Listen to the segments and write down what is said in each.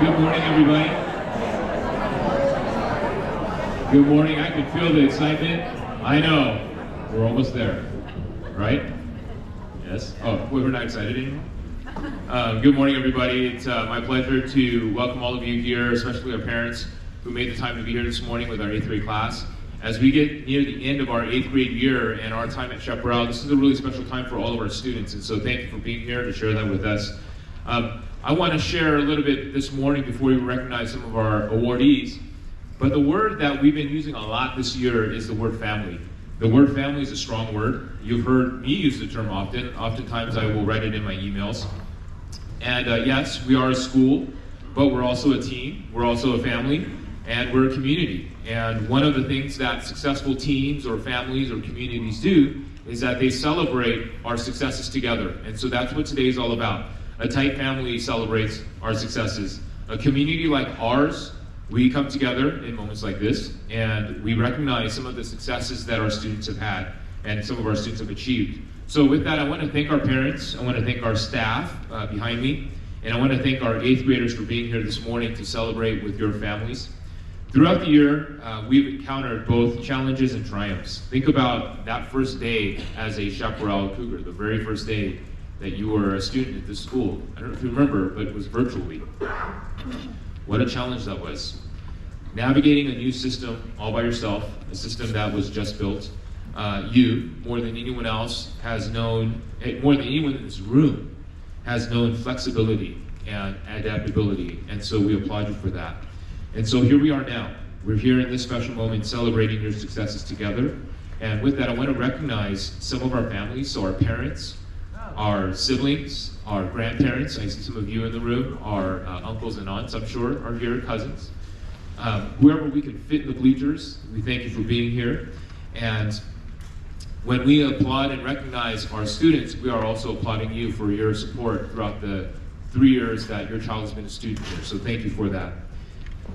Good morning, everybody. Good morning. I can feel the excitement. I know. We're almost there, right? Yes? Oh, we're not excited anymore? Good morning, everybody. It's my pleasure to welcome all of you here, especially our parents who made the time to be here this morning with our 8th grade class. As we get near the end of our 8th grade year and our time at Chaparral, this is a really special time for all of our students, and so thank you for being here to share that with us. I want to share a little bit this morning before we recognize some of our awardees, but the word that we've been using a lot this year is the word family. The word family is a strong word. You've heard me use the term often. Oftentimes I will write it in my emails. And yes, we are a school, but we're also a team, we're also a family, and we're a community. And one of the things that successful teams or families or communities do is that they celebrate our successes together. And so that's what today is all about. A tight family celebrates our successes. A community like ours, we come together in moments like this, and we recognize some of the successes that our students have had and some of our students have achieved. So with that, I want to thank our parents, I want to thank our staff behind me, and I want to thank our 8th graders for being here this morning to celebrate with your families. Throughout the year, we've encountered both challenges and triumphs. Think about that first day as a Chaparral Cougar, the very first day that you were a student at this school. I don't know if you remember, but it was virtually. What a challenge that was. Navigating a new system all by yourself, a system that was just built. You, more than anyone else, has known, more than anyone in this room, has known flexibility and adaptability, and so we applaud you for that. And so here we are now. We're here in this special moment celebrating your successes together. And with that, I want to recognize some of our families, so our parents, our siblings, our grandparents, I see some of you in the room, our uncles and aunts, I'm sure, are here, cousins. Whoever we can fit in the bleachers, we thank you for being here. And when we applaud and recognize our students, we are also applauding you for your support throughout the 3 years that your child has been a student here. So thank you for that.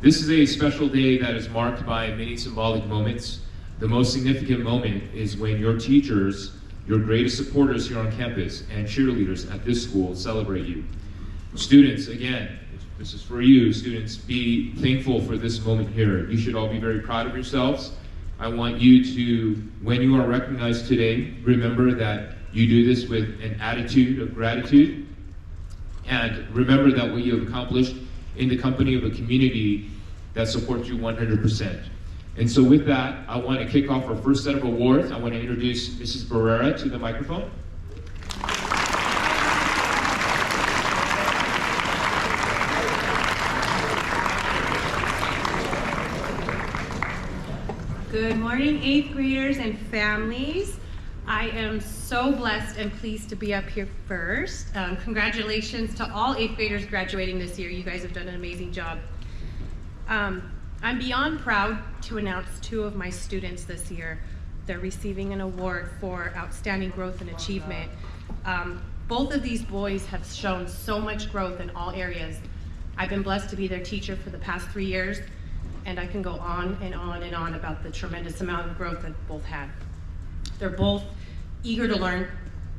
This is a special day that is marked by many symbolic moments. The most significant moment is when your teachers, your greatest supporters here on campus, and cheerleaders at this school celebrate you. Students, again, this is for you, students, be thankful for this moment here. You should all be very proud of yourselves. I want you to, when you are recognized today, remember that you do this with an attitude of gratitude, and remember that what you have accomplished in the company of a community that supports you 100%. And so with that, I want to kick off our first set of awards. I want to introduce Mrs. Barrera to the microphone. Good morning, 8th graders and families. I am so blessed and pleased to be up here first. Congratulations to all 8th graders graduating this year. You guys have done an amazing job. I'm beyond proud to announce 2 of my students this year. They're receiving an award for outstanding growth and achievement. Both of these boys have shown so much growth in all areas. I've been blessed to be their teacher for the past 3 years, and I can go on and on and on about the tremendous amount of growth that both had. They're both eager to learn,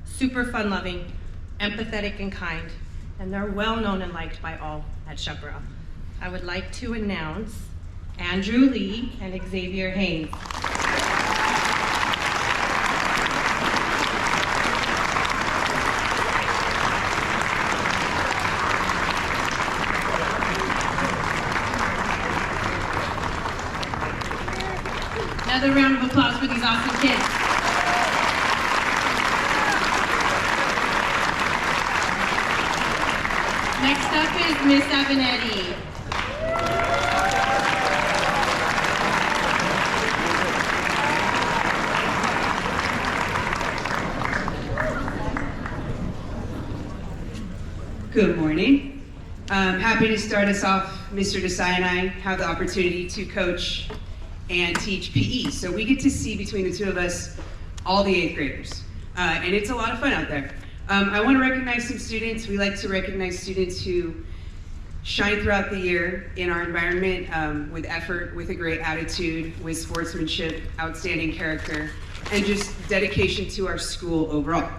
super fun-loving, empathetic and kind, and they're well-known and liked by all at Chaparral. I would like to announce Andrew Lee and Xavier Haynes. Another round of applause for these awesome kids. Next up is Miss Abinetti. Good morning. I'm happy to start us off. Mr. Desyani and I have the opportunity to coach and teach PE. So we get to see between the 2 of us all the 8th graders. And it's a lot of fun out there. I want to recognize some students. We like to recognize students who shine throughout the year in our environment with effort, with a great attitude, with sportsmanship, outstanding character, and just dedication to our school overall.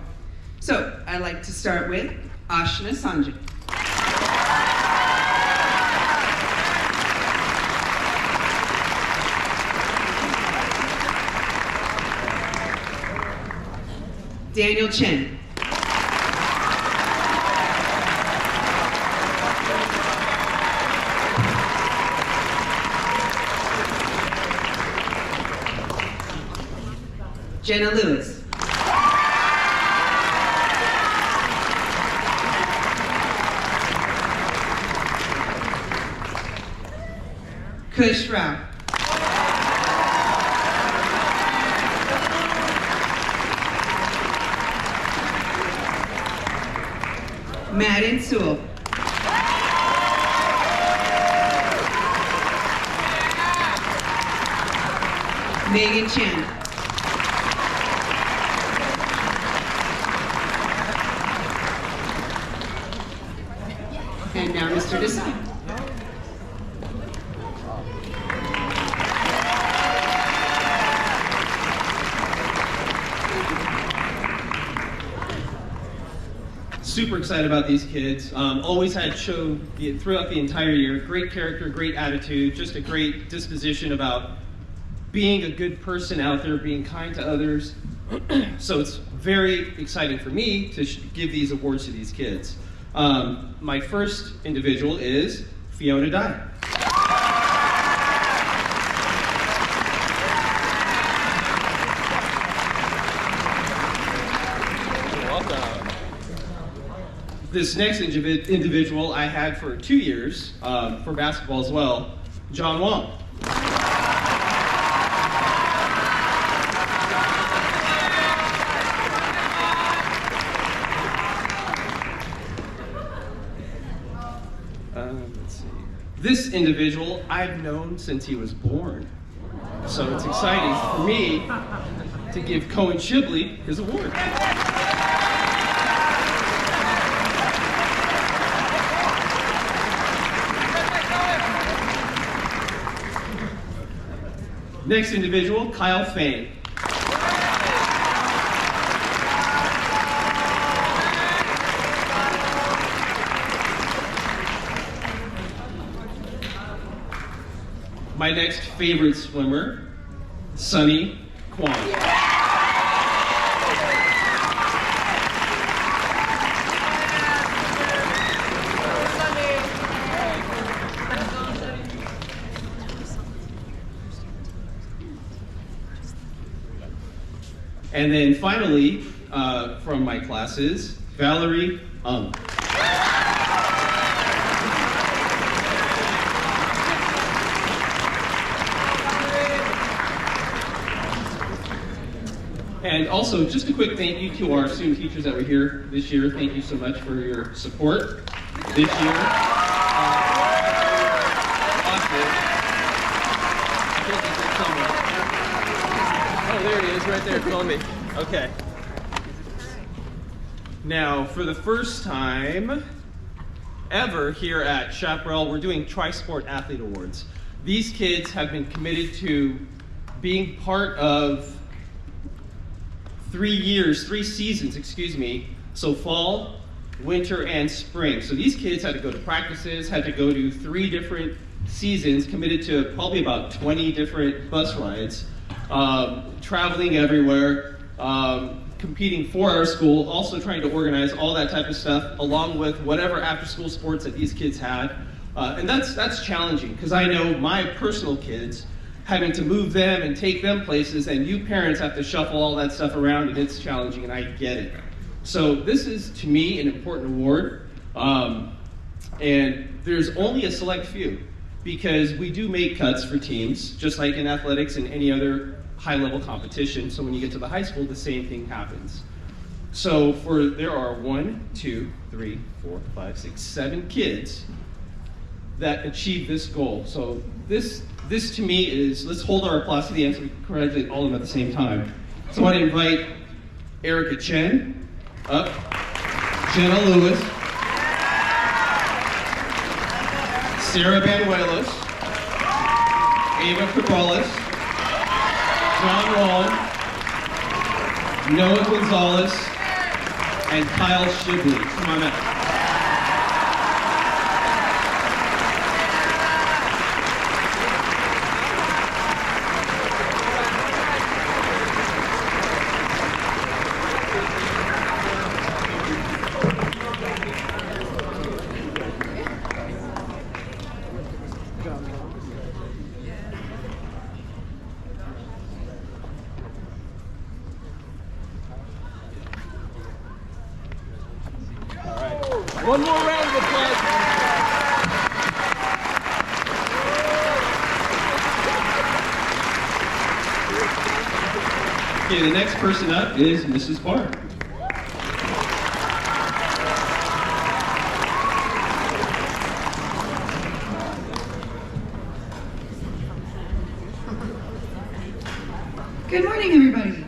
So I'd like to start with Ashna Sanjay. Daniel Chen. Jenna Lewis. Kush Rao. Madden Sewell. Megan Chan. And now Mr. Desyani. Super excited about these kids. Always had shown throughout the entire year, great character, great attitude, just a great disposition about being a good person out there, being kind to others. So it's very exciting for me to give these awards to these kids. My first individual is Fiona Dye. This next individual I had for 2 years, for basketball as well, John Wong. Let's see. This individual I've known since he was born. So it's exciting for me to give Cohen Shibley his award. Next individual, Kyle Fain. My next favorite swimmer, Sunny Kwan. And then finally, from my classes, Valerie Ung. And also, just a quick thank you to our student teachers that were here this year. Thank you so much for your support this year. Oh, there he is, right there, filming me. Okay. Now, for the first time ever here at Chaparral, we're doing TriSport Awards. These kids have been committed to being part of 3 seasons, so fall, winter, and spring. So these kids had to go to practices, had to go to 3 different seasons, committed to probably about 20 different bus rides, traveling everywhere, competing for our school, also trying to organize all that type of stuff, along with whatever after-school sports that these kids had. And that's challenging, because I know my personal kids, having to move them and take them places, and you parents have to shuffle all that stuff around, and it's challenging, and I get it. So this is, to me, an important award, and there's only a select few, because we do make cuts for teams, just like in athletics and any other high-level competition. So when you get to the high school, the same thing happens. So there are 1, 2, 3, 4, 5, 6, 7 kids that achieve this goal. So this to me is, let's hold our applause to the end so we can congratulate all of them at the same time. So I want to invite Erica Chen up, Jenna Lewis, Sarah Banuelos, Ava Cabrales, John Wall, Noah Gonzalez, and Kyle Shibley. Come on up. Okay, the next person up is Mrs. Barr. Good morning, everybody.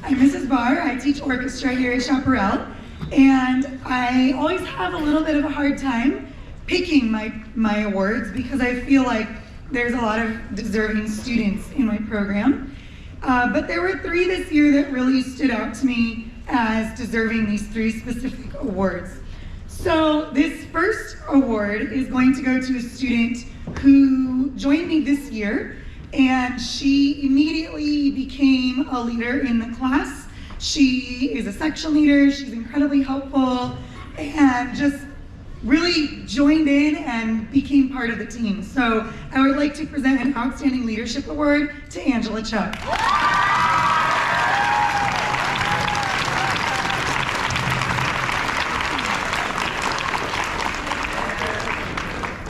I'm Mrs. Barr. I teach orchestra here at Chaparral, and I always have a little bit of a hard time picking my awards because I feel like there's a lot of deserving students in my program. But there were 3 this year that really stood out to me as deserving these 3 specific awards. So this first award is going to go to a student who joined me this year, and she immediately became a leader in the class. She is a section leader, she's incredibly helpful, and just really joined in and became part of the team. So I would like to present an Outstanding Leadership Award to Angela Chuck.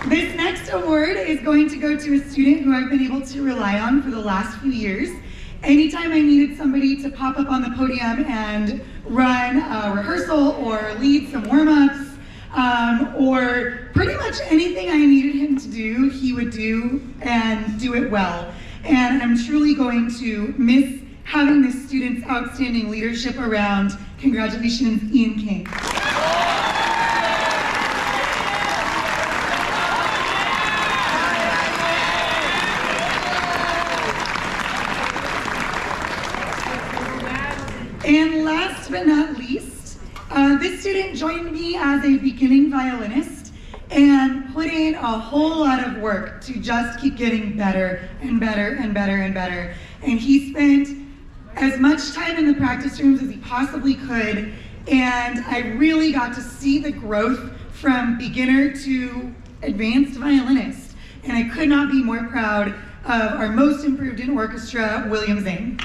This next award is going to go to a student who I've been able to rely on for the last few years. Anytime I needed somebody to pop up on the podium and run a rehearsal or lead some warm-ups, or pretty much anything I needed him to do, he would do and do it well. And I'm truly going to miss having this student's outstanding leadership around. Congratulations, Ian King. And last but not least, this student joined me as a beginning violinist and put in a whole lot of work to just keep getting better and better and better and better. And he spent as much time in the practice rooms as he possibly could, and I really got to see the growth from beginner to advanced violinist. And I could not be more proud of our most improved in orchestra, William Zane.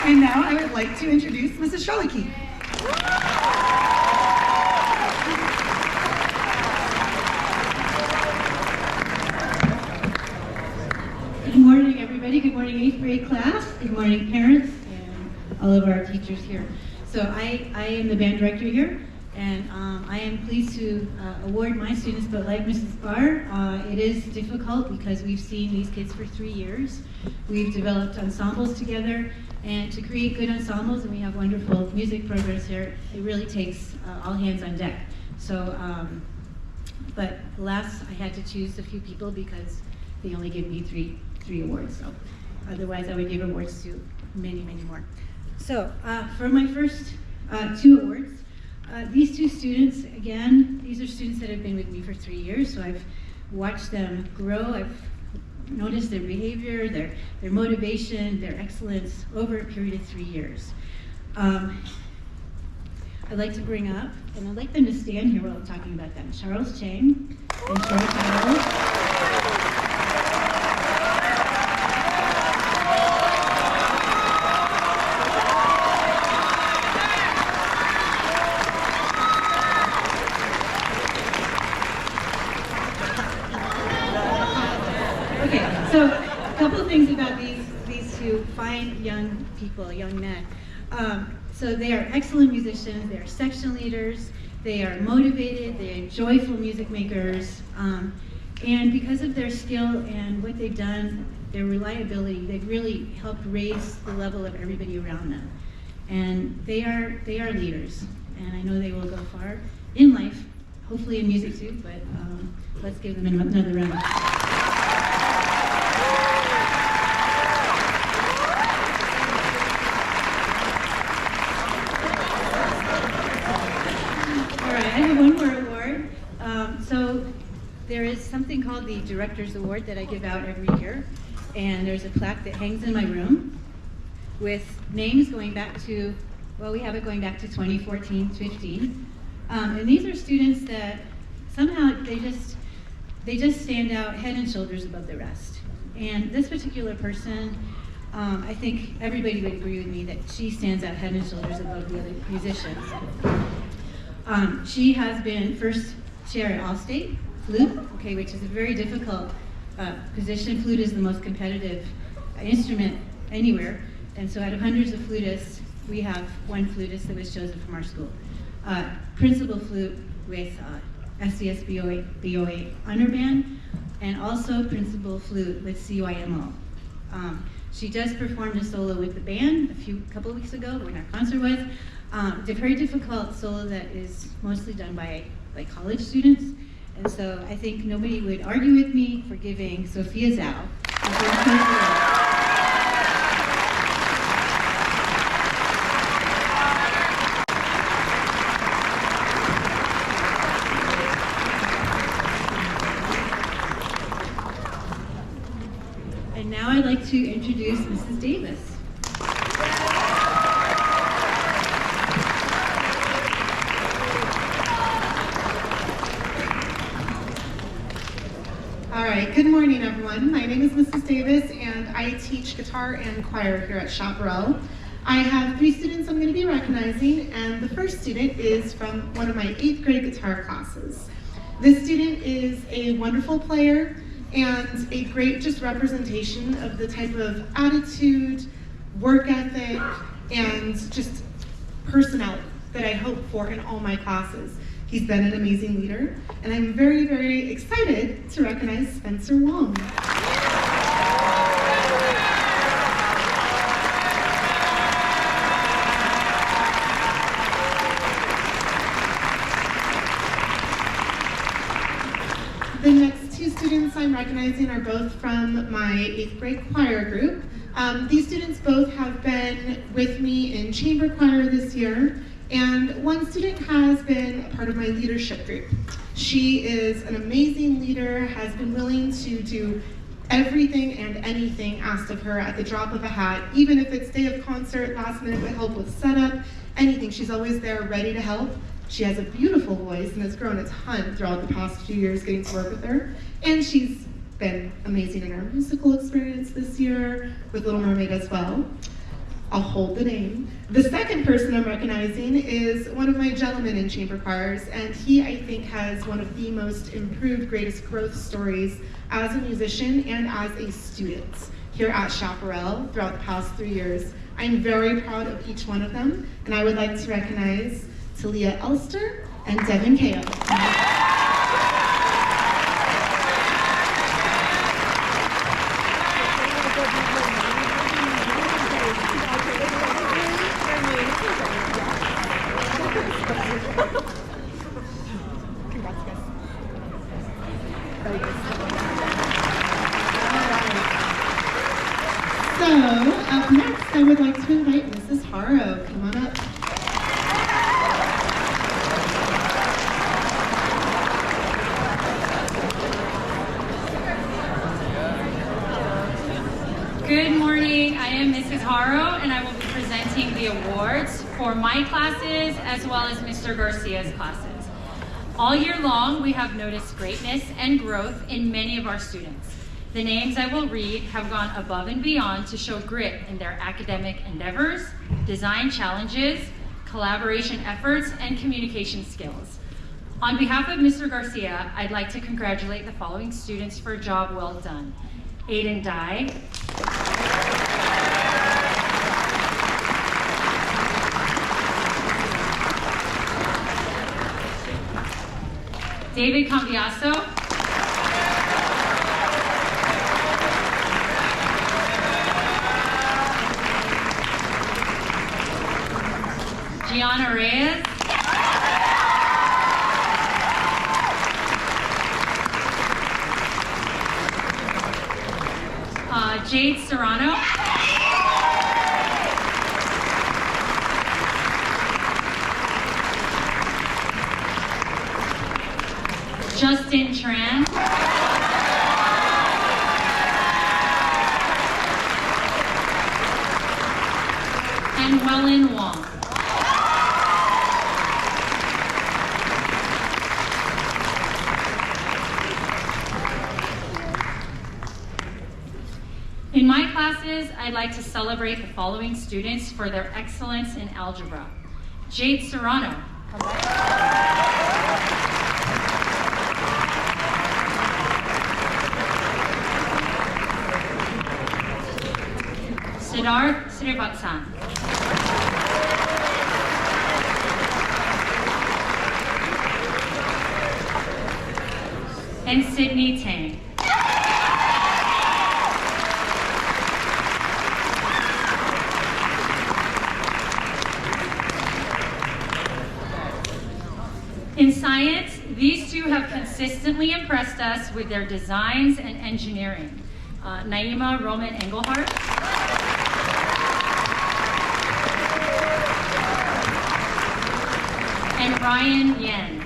And now I would like to introduce Mrs. Sharlicky. Good morning, everybody. Good morning, 8th grade class. Good morning, parents, and all of our teachers here. So I am the band director here, and I am pleased to award my students, but like Mrs. Barr, it is difficult because we've seen these kids for 3 years. We've developed ensembles together, and to create good ensembles, and we have wonderful music programs here, it really takes all hands on deck. So, but alas, I had to choose a few people because they only give me three awards. So otherwise I would give awards to many, many more. So for my first 2 awards, these 2 students, again, these are students that have been with me for 3 years, so I've watched them grow. I've noticed their behavior, their motivation, their excellence over a period of 3 years. I'd like to bring up, and I'd like them to stand here while I'm talking about them, Charles Chang and Charles Howell. So a couple of things about these 2 fine young people, young men. So they are excellent musicians, they are section leaders, they are motivated, they are joyful music makers, and because of their skill and what they've done, their reliability, they've really helped raise the level of everybody around them. And they are leaders, and I know they will go far in life, hopefully in music too, but let's give them another round. I have one more award. So there is something called the Director's Award that I give out every year, and there's a plaque that hangs in my room with names going back to, well, we have it going back to 2014-15, and these are students that somehow they just stand out head and shoulders above the rest. And this particular person, I think everybody would agree with me that she stands out head and shoulders above the other musicians. She has been first chair at Allstate, flute, okay, which is a very difficult position. Flute is the most competitive instrument anywhere. And so out of hundreds of flutists, we have one flutist that was chosen from our school. Principal flute with SDS BOA underband, and also principal flute with CYMO. She just performed a solo with the band a couple of weeks ago when our concert was. It's a very difficult solo that is mostly done by college students. And so I think nobody would argue with me for giving Sophia Zhao the first place award. And now I'd like to introduce Mrs. Davis. All right, good morning everyone. My name is Mrs. Davis and I teach guitar and choir here at Chaparral. I have 3 students I'm going to be recognizing, and the first student is from one of my 8th grade guitar classes. This student is a wonderful player and a great just representation of the type of attitude, work ethic, and just personality that I hope for in all my classes. He's been an amazing leader, and I'm very, very excited to recognize Spencer Wong. The next 2 students I'm recognizing are both from my 8th grade choir group. These students both have been with me in chamber choir this year, and one student has been a part of my leadership group. She is an amazing leader, has been willing to do everything and anything asked of her at the drop of a hat, even if it's day of concert, last minute help with setup, anything. She's always there ready to help. She has a beautiful voice and has grown a ton throughout the past few years getting to work with her. And she's been amazing in our musical experience this year with Little Mermaid as well. I'll hold the name. The second person I'm recognizing is one of my gentlemen in chamber choirs, and he, I think, has one of the most improved, greatest growth stories as a musician and as a student here at Chaparral throughout the past 3 years. I'm very proud of each one of them, and I would like to recognize Talia Elster and Devin Kao. So, up next, I would like to invite Mrs. Haro. Come on up. Good morning, I am Mrs. Haro, and I will be presenting the awards for my classes as well as Mr. Garcia's classes. All year long, we have noticed greatness and growth in many of our students. The names I will read have gone above and beyond to show grit in their academic endeavors, design challenges, collaboration efforts, and communication skills. On behalf of Mr. Garcia, I'd like to congratulate the following students for a job well done. Aiden Dye, David Cambiaso, Gianna Reyes, Jade Serrano, Justin Tran, and Wellen Wong. In my classes, I'd like to celebrate the following students for their excellence in algebra. Jade Serrano. Siddharth Srivatsan. And Sydney Tang. In science, these two have consistently impressed us with their designs and engineering. Naima Roman Engelhardt. And Ryan Yen.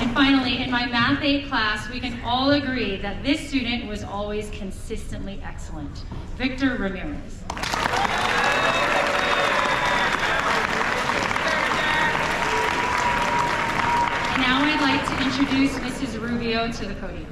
And finally, in my Math 8 class, we can all agree that this student was always consistently excellent. Victor Ramirez. And now I'd like to introduce Mrs. Rubio to the podium.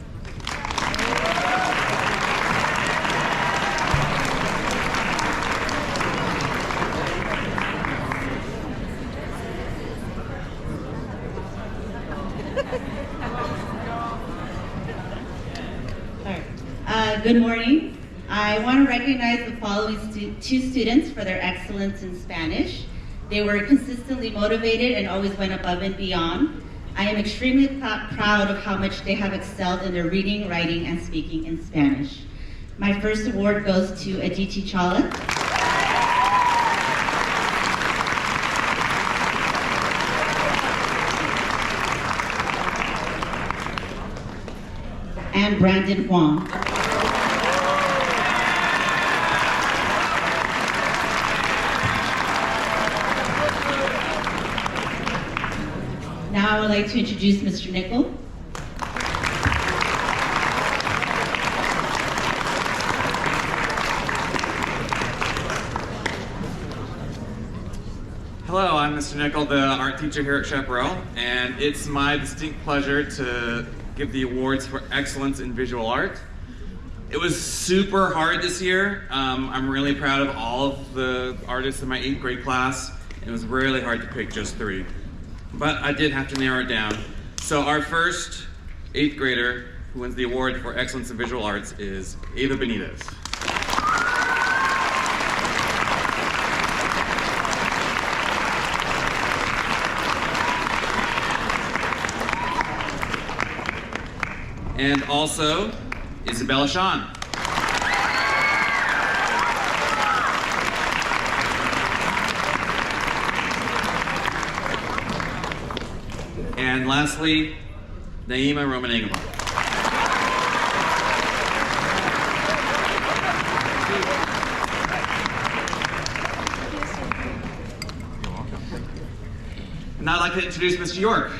Good morning. I want to recognize the following two students for their excellence in Spanish. They were consistently motivated and always went above and beyond. I am extremely proud of how much they have excelled in their reading, writing, and speaking in Spanish. My first award goes to Aditi Chala. And Brandon Huang. Now I would like to introduce Mr. Nickel. Hello, I'm Mr. Nickel, the art teacher here at Chaparral, and it's my distinct pleasure to give the awards for excellence in visual art. It was super hard this year. I'm really proud of all of the artists in my 8th grade class. It was really hard to pick just 3. But I did have to narrow it down. So our first 8th grader who wins the award for excellence in visual arts is Ava Benitez. And also Isabella Sean. And lastly, Naima Roman Engelhardt. Now I'd like to introduce Mr. York.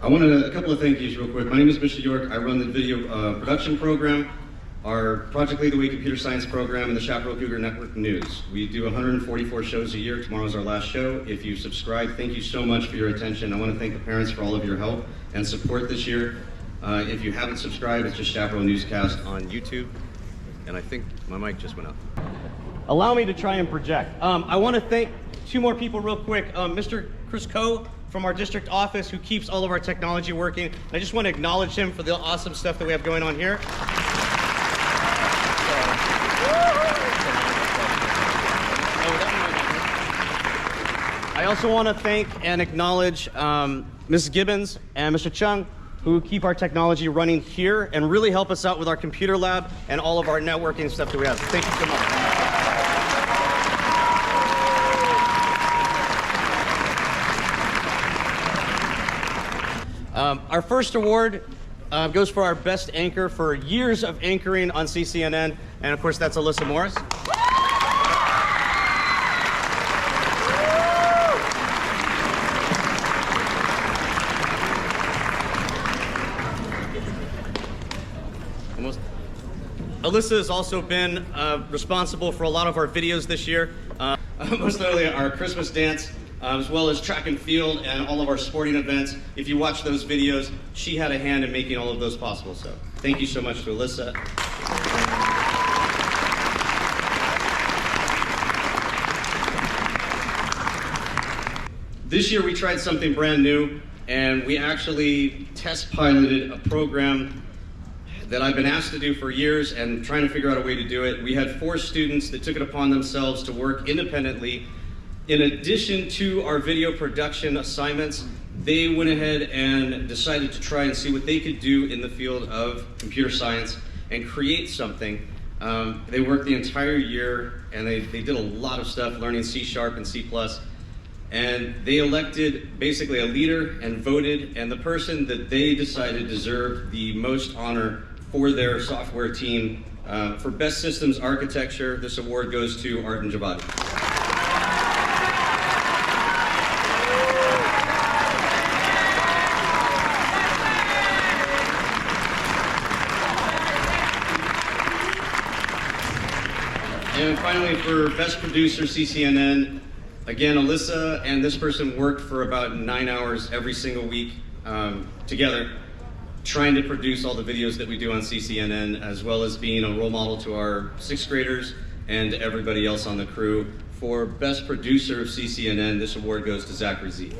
I wanted a couple of thank yous real quick. My name is Mr. York. I run the video production program, our Project Lead the Way computer science program, and the Chaparral Cougar Network News. We do 144 shows a year. Tomorrow's our last show. If you subscribe, thank you so much for your attention. I want to thank the parents for all of your help and support this year. If you haven't subscribed, it's just Chaparral Newscast on YouTube. And I think my mic just went up. Allow me to try and project. I want to thank 2 more people real quick. Mr. Chris Coe from our district office, who keeps all of our technology working. I just want to acknowledge him for the awesome stuff that we have going on here. I also want to thank and acknowledge Ms. Gibbons and Mr. Chung, who keep our technology running here and really help us out with our computer lab and all of our networking stuff that we have. Thank you so much. Our first award goes for our best anchor for years of anchoring on CCNN, and of course that's Alyssa Morris. Alyssa has also been responsible for a lot of our videos this year, most notably our Christmas dance, as well as track and field and all of our sporting events. If you watch those videos, she had a hand in making all of those possible. So thank you so much to Alyssa. This year we tried something brand new, and we actually test piloted a program that I've been asked to do for years and trying to figure out a way to do it. We had 4 students that took it upon themselves to work independently. In addition to our video production assignments, they went ahead and decided to try and see what they could do in the field of computer science and create something. They worked the entire year, and they did a lot of stuff, learning C# and C++. And they elected basically a leader and voted, and the person that they decided deserved the most honor for their software team. For Best Systems Architecture, this award goes to Art and Javadi. And finally, for Best Producer, CCNN, again, Alyssa and this person worked for about 9 hours every single week together, trying to produce all the videos that we do on CCNN, as well as being a role model to our 6th graders and everybody else on the crew. For Best Producer of CCNN, this award goes to Zachary Z.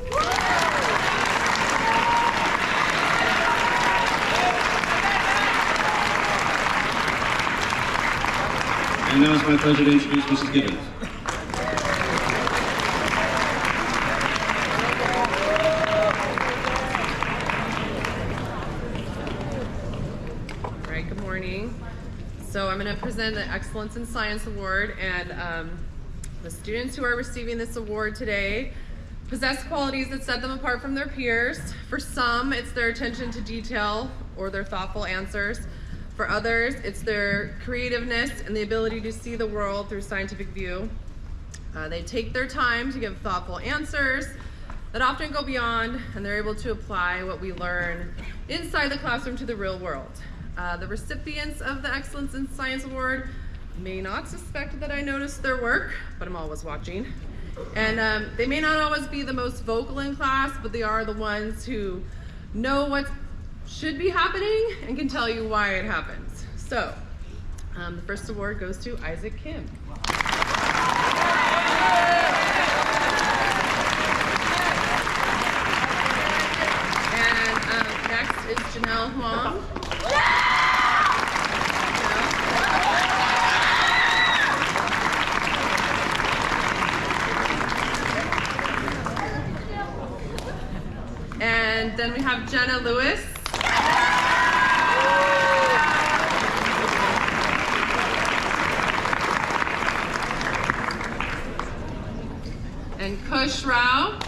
And now it's my pleasure to introduce Mrs. Gibbons. All right, good morning. So I'm going to present the Excellence in Science Award, and the students who are receiving this award today possess qualities that set them apart from their peers. For some, it's their attention to detail or their thoughtful answers. For others, it's their creativeness and the ability to see the world through scientific view. They take their time to give thoughtful answers that often go beyond, and they're able to apply what we learn inside the classroom to the real world. The recipients of the Excellence in Science Award may not suspect that I noticed their work, but I'm always watching. And they may not always be the most vocal in class, but they are the ones who know what should be happening and can tell you why it happens. So, the first award goes to Isaac Kim. And next is Janelle Huang. And then we have Jenna Lewis. And Kush Rao.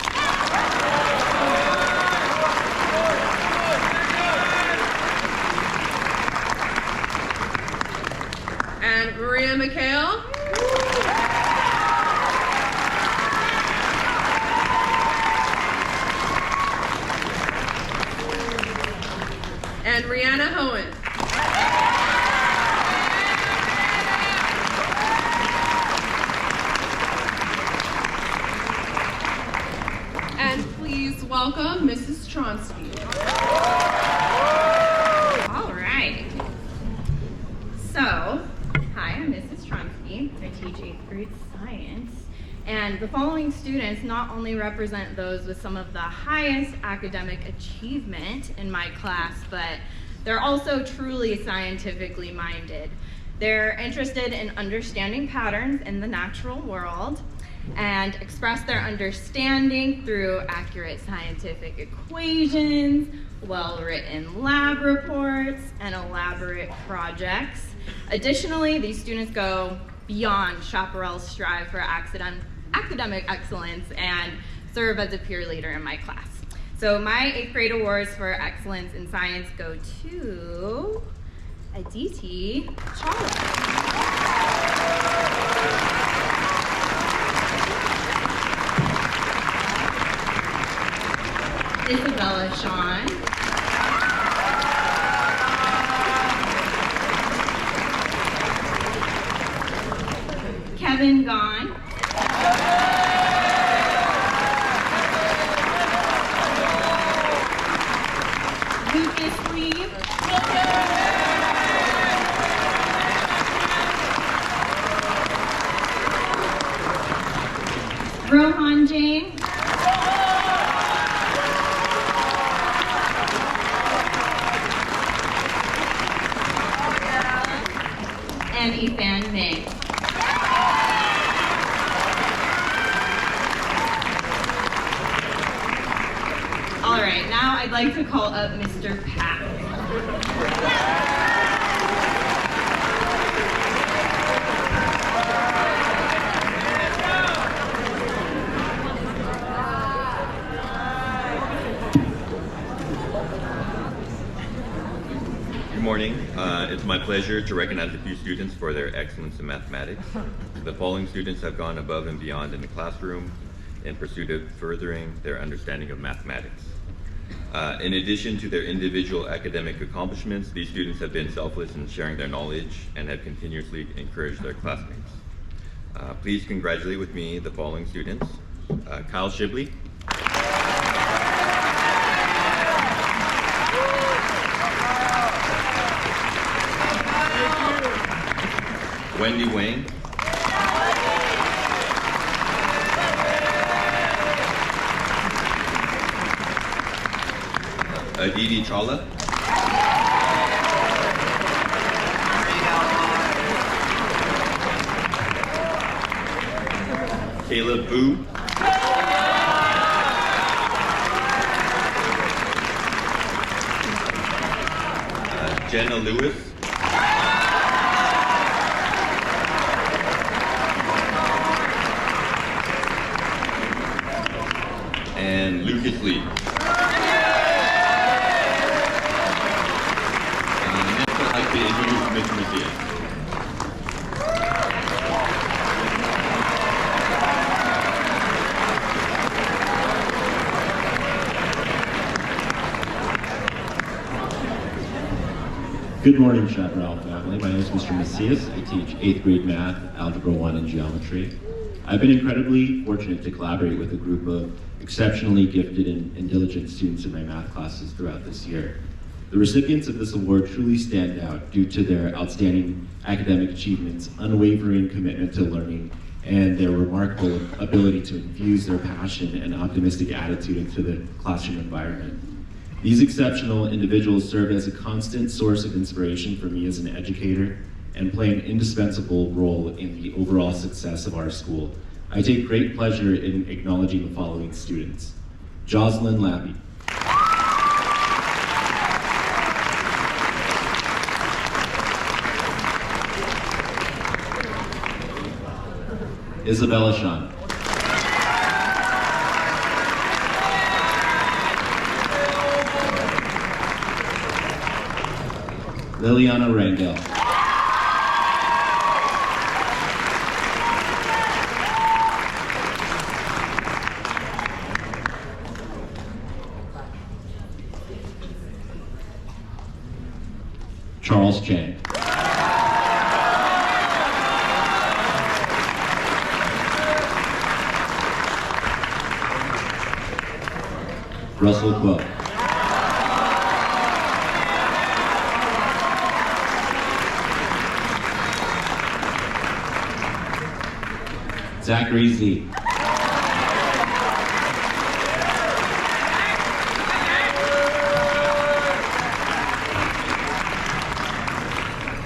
And Maria McHale. And Rihanna Hohen. And please welcome Mrs. Tronsky. All right. So, hi, I'm Mrs. Tronsky. I teach 8th grade science. And the following students not only represent those with some of the highest academic achievement in my class, but they're also truly scientifically minded. They're interested in understanding patterns in the natural world and express their understanding through accurate scientific equations, well-written lab reports, and elaborate projects. Additionally, these students go beyond Chaparral's strive for academic excellence and serve as a peer leader in my class. So my 8th grade awards for excellence in science go to Aditi Chawla, Isabella Shawn, Kevin Gahn, Lucas Lee, Rohan James, I'd like to call up Mr. Pack. Good morning. It's my pleasure to recognize a few students for their excellence in mathematics. The following students have gone above and beyond in the classroom in pursuit of furthering their understanding of mathematics. In addition to their individual academic accomplishments, these students have been selfless in sharing their knowledge and have continuously encouraged their classmates. Please congratulate with me the following students. Kyle Shibley. Wendy Wang. Aditi Chawla. Caleb Wu. Jenna Lewis. And Lucas Lee. Next I'd like to introduce Mr. Macias. Good morning, Chaparral family. My name is Mr. Macias. I teach 8th grade math, Algebra 1, and Geometry. I've been incredibly fortunate to collaborate with a group of exceptionally gifted and diligent students in my math classes throughout this year. The recipients of this award truly stand out due to their outstanding academic achievements, unwavering commitment to learning, and their remarkable ability to infuse their passion and optimistic attitude into the classroom environment. These exceptional individuals serve as a constant source of inspiration for me as an educator and play an indispensable role in the overall success of our school. I take great pleasure in acknowledging the following students. Jocelyn Labby. Isabella Sean. Liliana Rangel. Charles Chang. Russell Quill. Zachary Z.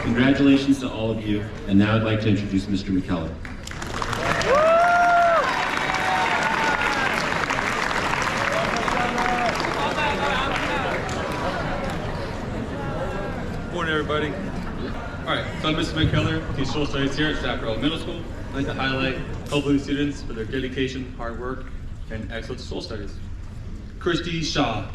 Congratulations to all of you, and now I'd like to introduce Mr. McKellar. Morning, everybody. All right, so I'm Mr. McKellar, teach social studies here at Chaparral Middle School. I'd like to highlight a couple of the students for their dedication, hard work, and excellence in social studies. Christy Shaw.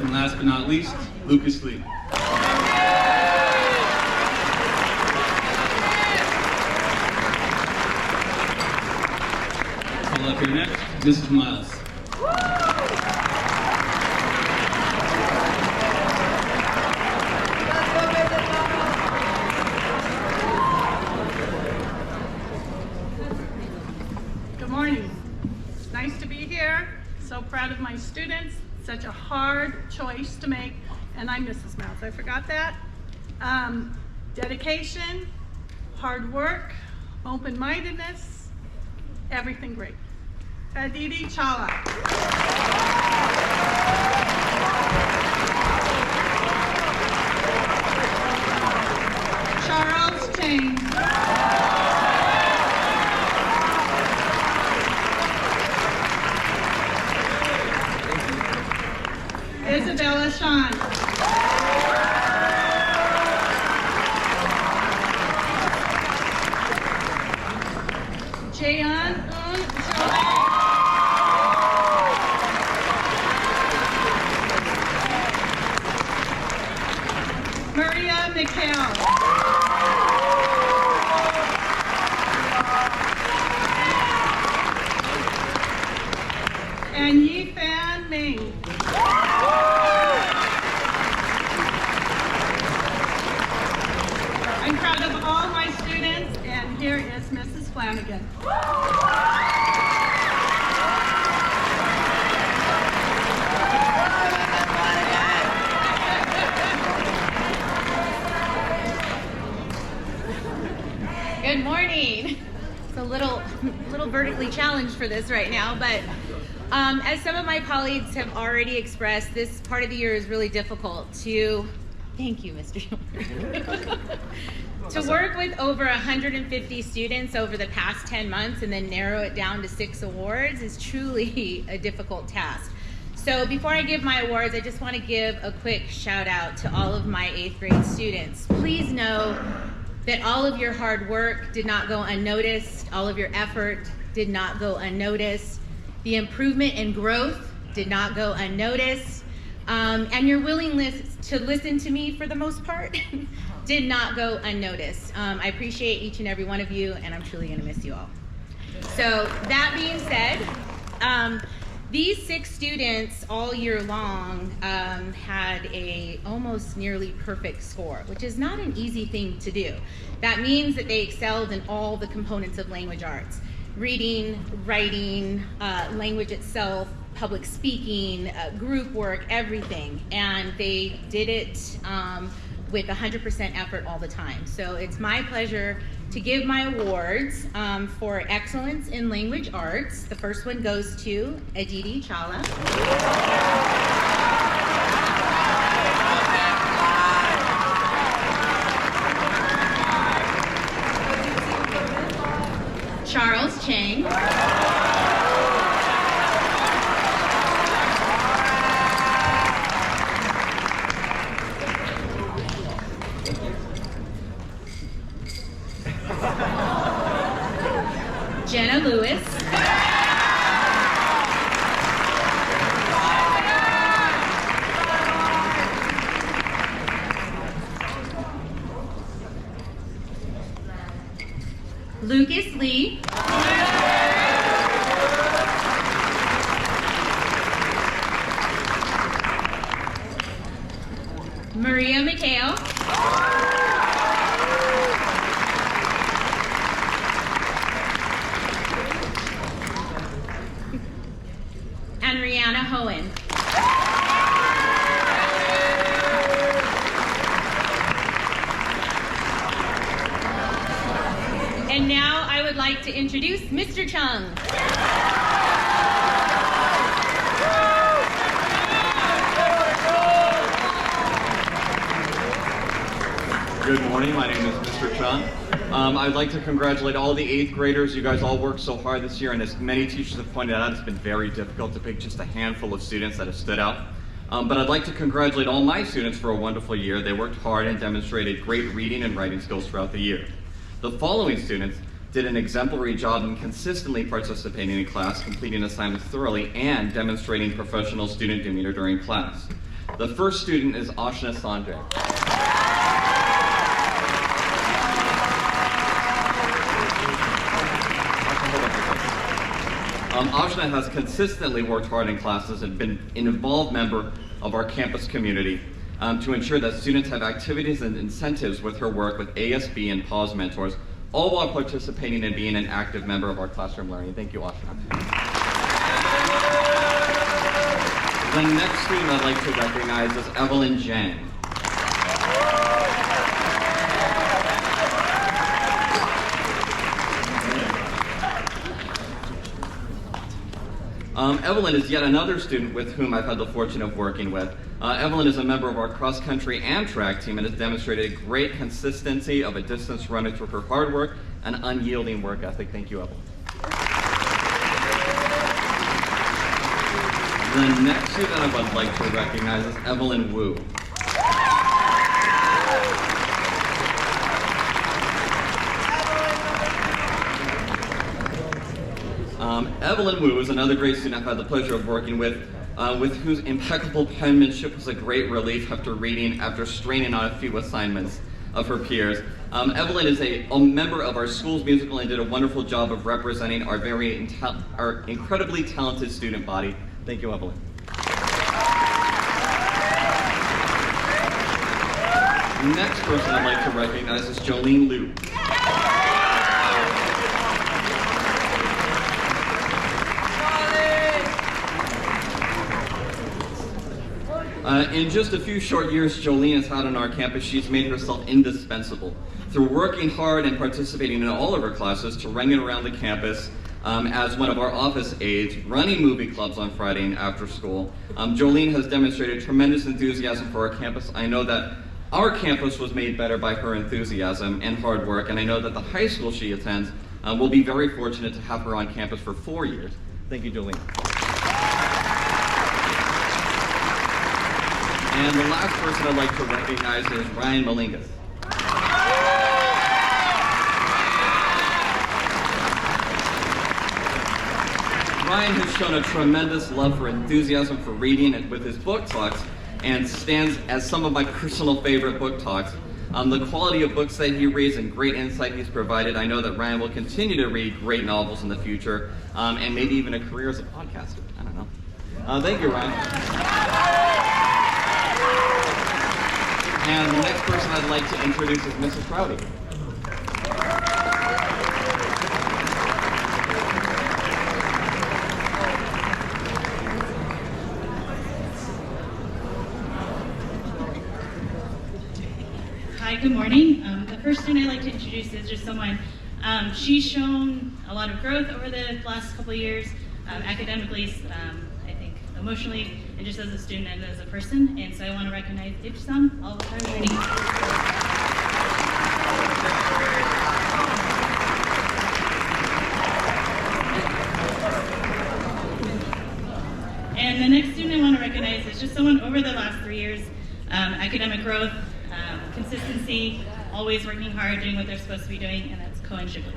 And last but not least, Lucas Lee. Call up here next, Mrs. Miles. Good morning. Nice to be here. So proud of my students. Such a hard choice to make. And I'm Mrs. Mouse. I forgot that. Dedication, hard work, open-mindedness, everything great. Aditi Chala. Charles James. Isabella Sean. Jayan Maria Mikhail. And Yifan Ming. I'm proud of all my students, and here is Mrs. Flanagan. Good morning. It's a little vertically challenged for this right now, but as some of my colleagues have already expressed, this part of the year is really difficult to, thank you, Mr. to work with over 150 students over the past 10 months and then narrow it down to 6 awards is truly a difficult task. So before I give my awards, I just want to give a quick shout out to all of my 8th grade students. Please know that all of your hard work did not go unnoticed, all of your effort did not go unnoticed, the improvement and growth did not go unnoticed, and your willingness to listen to me for the most part did not go unnoticed. I appreciate each and every one of you, and I'm truly gonna miss you all. So that being said, these 6 students all year long had a almost nearly perfect score, which is not an easy thing to do. That means that they excelled in all the components of language arts: reading, writing, language itself, public speaking, group work, everything. And they did it with 100% effort all the time. So it's my pleasure to give my awards for excellence in language arts. The first one goes to Aditi Chala. Charles Chang. Jenna Lewis. Lucas Lee. Maria Mikhail. And Rihanna Hohen. And now I would like to introduce Mr. Chung. Good morning, my name is Mr. Chung. I'd like to congratulate all the 8th graders. You guys all worked so hard this year, and as many teachers have pointed out, it's been very difficult to pick just a handful of students that have stood out. But I'd like to congratulate all my students for a wonderful year. They worked hard and demonstrated great reading and writing skills throughout the year. The following students did an exemplary job in consistently participating in class, completing assignments thoroughly, and demonstrating professional student demeanor during class. The first student is Ashna Sanjay. Ashna has consistently worked hard in classes and been an involved member of our campus community to ensure that students have activities and incentives with her work with ASB and PAWS mentors, all while participating and being an active member of our classroom learning. Thank you, Ashna. The next student I'd like to recognize is Evelyn Jang. Evelyn is yet another student with whom I've had the fortune of working with. Evelyn is a member of our cross-country and track team and has demonstrated great consistency of a distance runner through her hard work and unyielding work ethic. Thank you, Evelyn. The next student I would like to recognize is Evelyn Wu. Evelyn Wu is another great student I've had the pleasure of working with whose impeccable penmanship was a great relief after straining on a few assignments of her peers. Evelyn is a member of our school's musical and did a wonderful job of representing our our incredibly talented student body. Thank you, Evelyn. Next person I'd like to recognize is Jolene Liu. In just a few short years Jolene has had on our campus, she's made herself indispensable through working hard and participating in all of her classes to ring it around the campus as one of our office aides, running movie clubs on Friday and after school. Jolene has demonstrated tremendous enthusiasm for our campus. I know that our campus was made better by her enthusiasm and hard work, and I know that the high school she attends will be very fortunate to have her on campus for 4 years. Thank you, Jolene. And the last person I'd like to recognize is Ryan Malingas. Ryan has shown a tremendous love for enthusiasm for reading and with his book talks, and stands as some of my personal favorite book talks. The quality of books that he reads and great insight he's provided, I know that Ryan will continue to read great novels in the future, and maybe even a career as a podcaster. I don't know. Thank you, Ryan. And the next person I'd like to introduce is Mrs. Prouty. Hi, good morning. The first student I'd like to introduce is just someone, she's shown a lot of growth over the last couple of years, academically, I think emotionally, and just as a student and as a person. And so I want to recognize Ibsam, all of her ready. And the next student I want to recognize is just someone over the last 3 years, academic growth, consistency, always working hard, doing what they're supposed to be doing, and that's Cohen Shipley.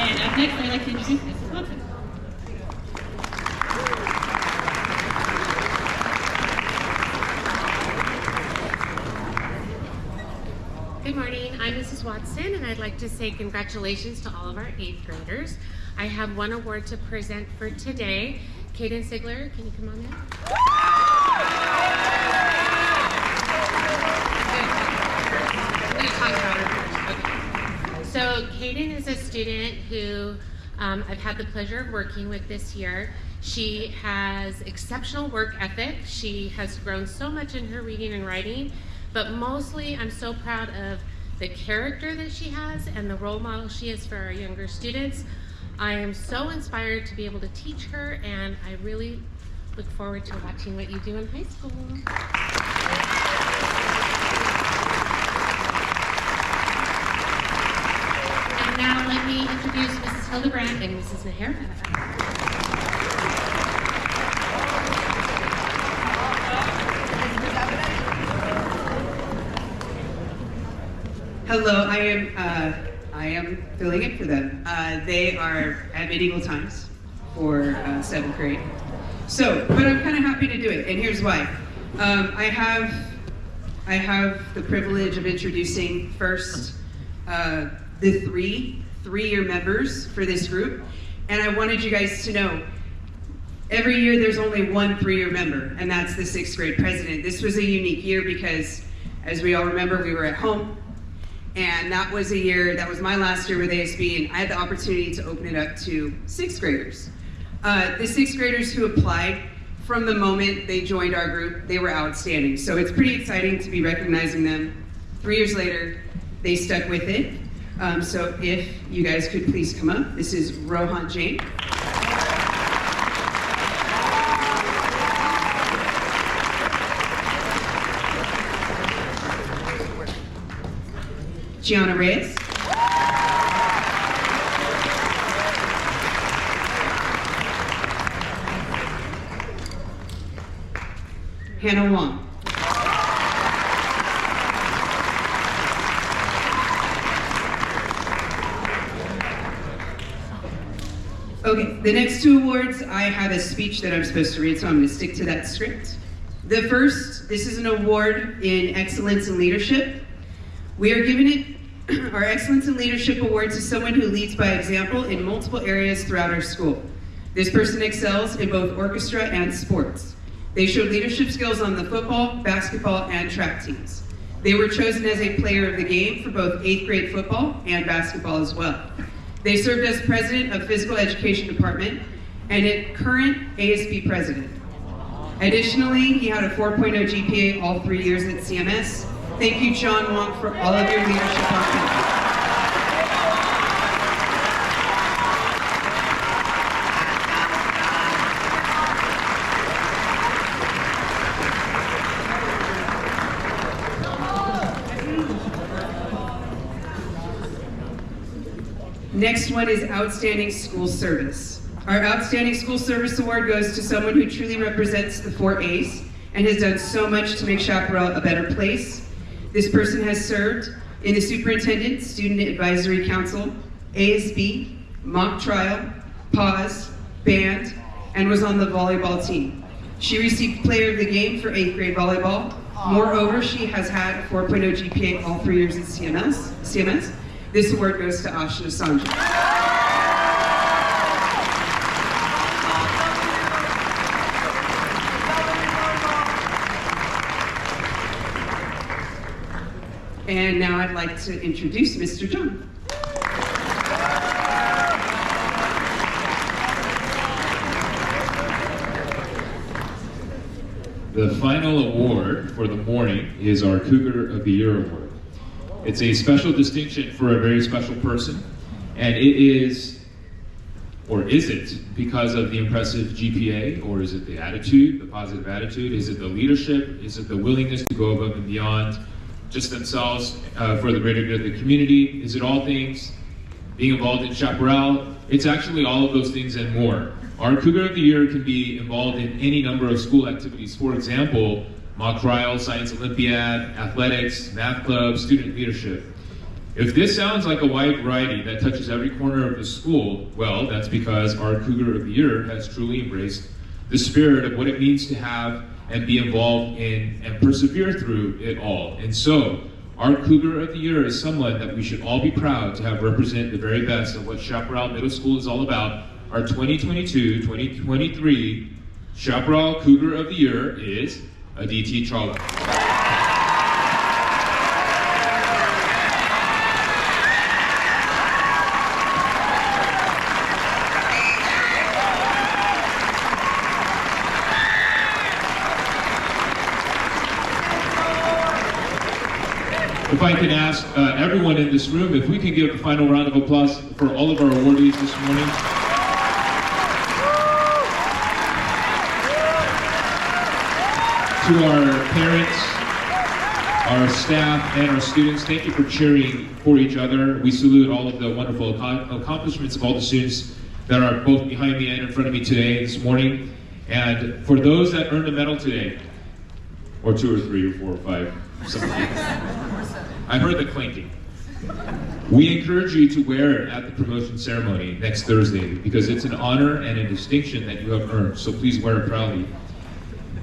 And up next, I'd like to introduce Mrs. Watson. Good morning, I'm Mrs. Watson, and I'd like to say congratulations to all of our 8th graders. I have one award to present for today. Kaden Sigler, can you come on in? Okay. So Kaden is a student who I've had the pleasure of working with this year. She has exceptional work ethic. She has grown so much in her reading and writing, but mostly I'm so proud of the character that she has and the role model she is for our younger students. I am so inspired to be able to teach her, and I really look forward to watching what you do in high school. And now let me introduce Mrs. Hildebrand and Mrs. Nahara. Hello, I am filling in for them. They are at medieval times for 7th grade. So, but I'm kind of happy to do it, and here's why. I have the privilege of introducing first the three-year members for this group, and I wanted you guys to know every year there's only one 3-year member, and that's the 6th grade president. This was a unique year because, as we all remember, we were at home. And that was a year, that was my last year with ASB, and I had the opportunity to open it up to 6th graders. The 6th graders who applied, from the moment they joined our group, they were outstanding. So it's pretty exciting to be recognizing them 3 years later they stuck with it. So if you guys could please come up. This is Rohan Jain. Gianna Reyes. Hannah Wong. Okay, the next two awards, I have a speech that I'm supposed to read, so I'm going to stick to that script. The first, this is an award in excellence in leadership. We are giving it our Excellence in Leadership Award to someone who leads by example in multiple areas throughout our school. This person excels in both orchestra and sports. They showed leadership skills on the football, basketball, and track teams. They were chosen as a player of the game for both 8th grade football and basketball as well. They served as president of Physical Education Department and a current ASB president. Additionally, he had a 4.0 GPA all 3 years at CMS. Thank you, John Wong, for all of your leadership on campus. Next one is Outstanding School Service. Our Outstanding School Service Award goes to someone who truly represents the 4 A's and has done so much to make Chaparral a better place. This person has served in the Superintendent, Student Advisory Council, ASB, mock trial, pause, band, and was on the volleyball team. She received Player of the Game for 8th grade volleyball. Moreover, she has had a 4.0 GPA all 3 years at CMS. This award goes to Ashna Sanjay. And now I'd like to introduce Mr. John. The final award for the morning is our Cougar of the Year Award. It's a special distinction for a very special person, and it is, or is it, because of the impressive GPA, or is it the attitude, the positive attitude? Is it the leadership? Is it the willingness to go above and beyond just themselves for the greater good of the community? Is it all things? Being involved in Chaparral? It's actually all of those things and more. Our Cougar of the Year can be involved in any number of school activities. For example, mock trial, science olympiad, athletics, math club, student leadership. If this sounds like a wide variety that touches every corner of the school, well, that's because our Cougar of the Year has truly embraced the spirit of what it means to have and be involved in and persevere through it all. And so, our Cougar of the Year is someone that we should all be proud to have represent the very best of what Chaparral Middle School is all about. Our 2022-2023 Chaparral Cougar of the Year is Aditi Chawla. If I can ask everyone in this room if we could give a final round of applause for all of our awardees this morning. To our parents, our staff, and our students, thank you for cheering for each other. We salute all of the wonderful accomplishments of all the students that are both behind me and in front of me today, this morning. And for those that earned a medal today, or 2 or 3 or 4 or 5, something. I heard the clanking. We encourage you to wear it at the promotion ceremony next Thursday because it's an honor and a distinction that you have earned, so please wear it proudly.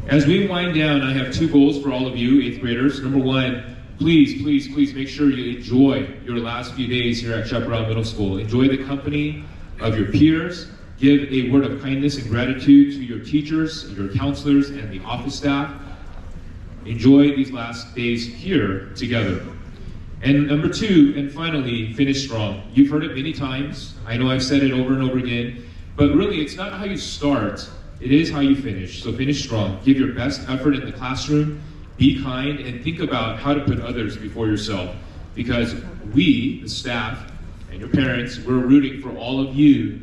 As we wind down, I have 2 goals for all of you, 8th graders. Number 1, please make sure you enjoy your last few days here at Chaparral Middle School. Enjoy the company of your peers. Give a word of kindness and gratitude to your teachers, your counselors, and the office staff. Enjoy these last days here together. And number 2, and finally, finish strong. You've heard it many times. I know I've said it over and over again, but really it's not how you start, it is how you finish. So finish strong. Give your best effort in the classroom, be kind, and think about how to put others before yourself. because we, the staff, and your parents, we're rooting for all of you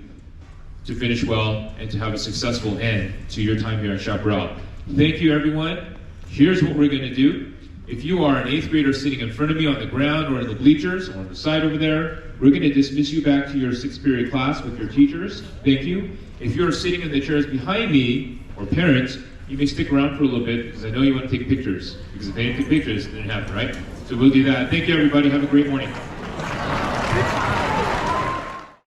to finish well and to have a successful end to your time here at Chaparral. Thank you, everyone. Here's what we're going to do. If you are an 8th grader sitting in front of me on the ground or in the bleachers or on the side over there, we're going to dismiss you back to your 6th period class with your teachers. Thank you. If you're sitting in the chairs behind me, or parents, you may stick around for a little bit because I know you want to take pictures. Because if they didn't take pictures, it didn't happen, right? So we'll do that. Thank you, everybody. Have a great morning.